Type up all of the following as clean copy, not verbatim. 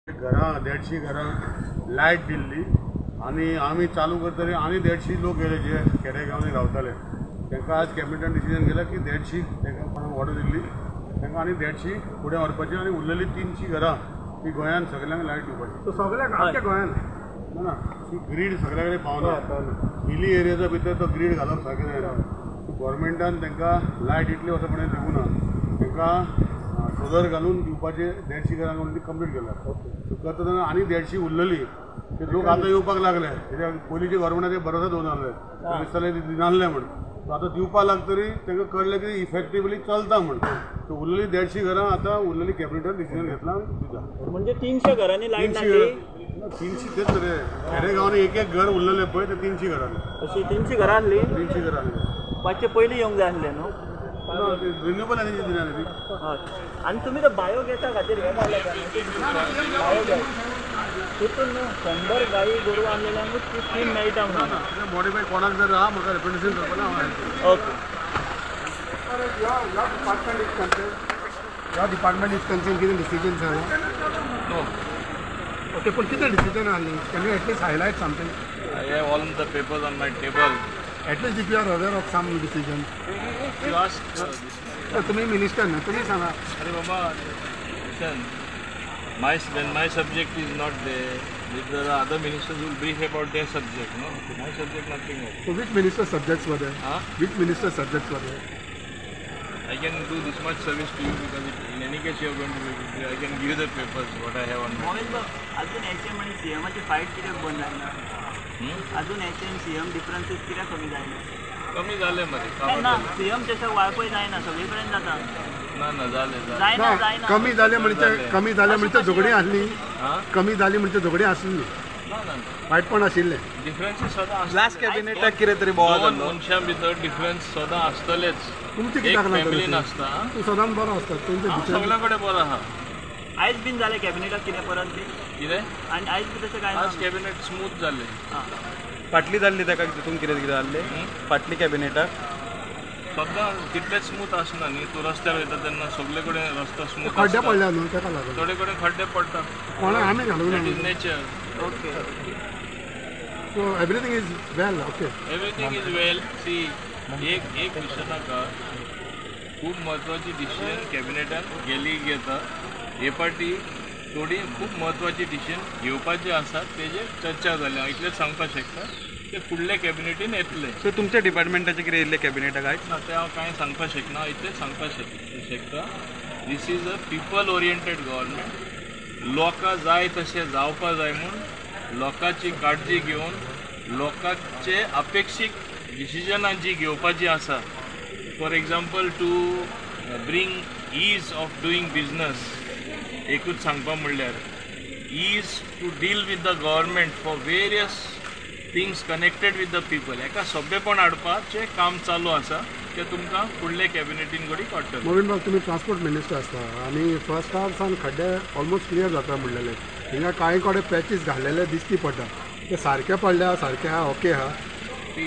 घरां 150 घरां लायट दिल्ली आणि आम्ही चालू करतले आणि 150 लोक गेले जे खेडेगांवांनी रावताले तांकां आज कॅबिनेटान डिसिजन केला की 150 तांकां ऑर्डर दिल्ली तांकां आणि 150 फुडें व्हरपाचें आणि उरलेली 300 घरां ती गोंयान सगळ्यांक लायट दिवपाची सगळ्याक आख्या गोंयान ना ती ग्रीड सगळ्या कडेन पावना हिली एरियाच्या भितर तो ग्रीड घालप सारकें जायना गव्हर्मेंटान तांकां लायट इतली वर्सां दिवना तांकां सोलर घालून दिवपाचे 150 घरां म्हणून ती कंप्लीट केला करतना आनी 150 उरलेली ते लोक आता येवपाक लागले कित्याक पयलींच्या गव्हर्मेंटाचेर भरोसा दवरनासले दिसताले दिनासले म्हणून आतां दिवपाक लागतरी तांकां कळलें की इफेक्टिवली चलता म्हणून उरलेली 150 घरां आतां उरलेली कॅबिनेटान डिसिजन घेतला दिता म्हणजे 300 घरांनी लायट लागली 300 तेच रे खेडेगांवांनी एक घर उरलेले पळय ते 300 घरांनी अशी 300 घरां आहली 300 घरांनी मातशे पयलीं येवंक जाय आसलें न्हू रिन्युएबल एनर्जी दिना ती हय आनी तुमी तो बायोगॅसा खातीर हें घाले बायोगॅस तितून न्हू 100 गायी गोरवां आसलेल्यांकूच ती स्कीम मेळटा म्हणून मॉडिफाय कोणाक जर आहा म्हाका रिप्रेझेंटेशन करपाक हांव ओके ह्या डिपार्टमेंट इज कन्सर्न कितें डिसिजन जाला ओके पूण कितें डिसिजन आहली can you at least highlight something I have all the papers on my table. At least if you are aware of some decision You asked this. तुम्ही minister ना तुम्ही सांगा Arey Baba, listen. When my subject is not there, if there are other ministers who will brief about their subject, no? My subject, nothing else. So which minister subjects were there? Huh? Which minister subjects were there? I can do this much service to you because in any case you are going to be, I can give you the papers, what I have on my mobile अजून HM आणि CM ची fight कित्याक बंद जायना अजून HM CM डिफरन्सीस कित्याक कमी जायना कमी झाले मध्ये ना CM चषक वाळपय जायना सगळे कडेन जाता ना झाले जायना ना जायना कमी झाले म्हणजे झगडी आसली हां कमी झाली म्हणजे झगडी आसली ना वायट पण आशिल्ले डिफरन्सीस सदां लास्ट कॅबिनेटाक कितें तरी बोवाळ दोन मनशां भितर डिफरन्स सदां आसतलेच तुमचे एक कित्याक फॅमिलीन ना आसता तू सदांच बरो आसता तुमचे हांव विचार सगळ्या कडेन बरो आहा आयज बीन जालें कॅबिनेटाक कितें परत बी कितें आनी आयज बी तशें काय ना आज कॅबिनेट स्मूथ जाल्लें फाटली जाल्ली ताका तितून कितें कितें जाल्लें फाटली कॅबिनेटाक सद्दां तितलेच स्मूथ आसना न्ही तूं रस्त्यार वयता तेन्ना सगळे कडेन रस्तो स्मूथ खड्डे आसता पडल्या न्हू ताका लागून थोडे कडेन खड्डे पडटा कोणा आमी घालूंक दॅट इज ना nature okay so everything is well okay everything is well see एक विशय नाका खूब म्हत्वाची डिसिजन कॅबिनेटान गेली घेता हे पाटी थोडी खूब म्हत्वाची डिसिजन घेवपाची आसात तेजेर चर्चा जाली हांव इतलेंच सांगपाक शकता ते फुडले कॅबिनेटीन येतले सो तुमच्या डिपार्टमेंटाचे कितें येयल्ले कॅबिनेटाक आयज ना ते हांव कांय सांगपाक शकना हांव इतलेंच सांगपाक शकता this is a people oriented government लोकां जाय तशें जावपा जाय म्हूण लोकांची काळजी घेवन लोकांचे अपेक्षीत डिसिजनां जी घेवपाची आसा for example to bring ease of doing business एकूच सांगपा म्हणल्यार ease to deal with the government for various things connected with the people हेका सोंपेपण हाडपाचें काम चालू आसा तें तुमकां फुडले कॅबिनेटीन घडी कळटलें मोविन बाब तुम्ही ट्रान्सपोर्ट मिनिस्टर आसता आनी फर्स्ट हावसान खड्डे ऑलमोस्ट क्लियर जाता म्हणलेले हिंगा कांय कडेन पॅचीस घाल्लेले दिसती पडटा ते सारके पडल्या सारके आहा ओके आहा ती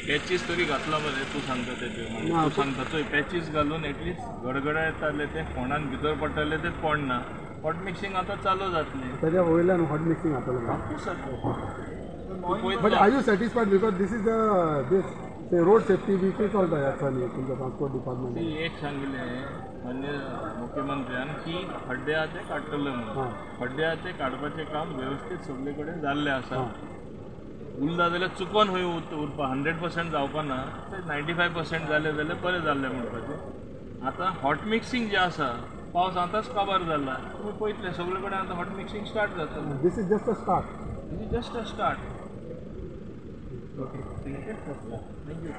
पॅचीस तरी घातला मरे तूं सांगता तेचे तूं सांगता चोय पॅचीस घालून एटलीस्ट गडगडा येताले ते फोंडान भितर पडटाले ते पडना हॉट मिक्सिंग आतां चालू जातलें त्याच्या वयल्यान हॉट मिक्सिंग जातलें but are you satisfied because this is this road safety be कितें चलता ह्या दिसांनी तुमच्या ट्रान्सपोर्ट डिपार्टमेंट ती एक सांगिल्लें मान्य मुख्यमंत्र्यान की खड्डे आहा ते काडटले म्हणून खड्डे आहा ते काडपाचें काम वेवस्थीत सगळे कडेन जाल्लें आसा उरला जाल्यार चुकोन खंय उरपा 100% जावपा ना ते 95% जालें जाल्यार बरें जाल्लें म्हणपाचें आतां हॉट मिक्सिंग जें आसा पावस आतांच काबार जाला तुमी पळयतले सगळे कडेन आतां हॉट मिक्सिंग स्टार्ट जाता this is just a start this is just a start thank you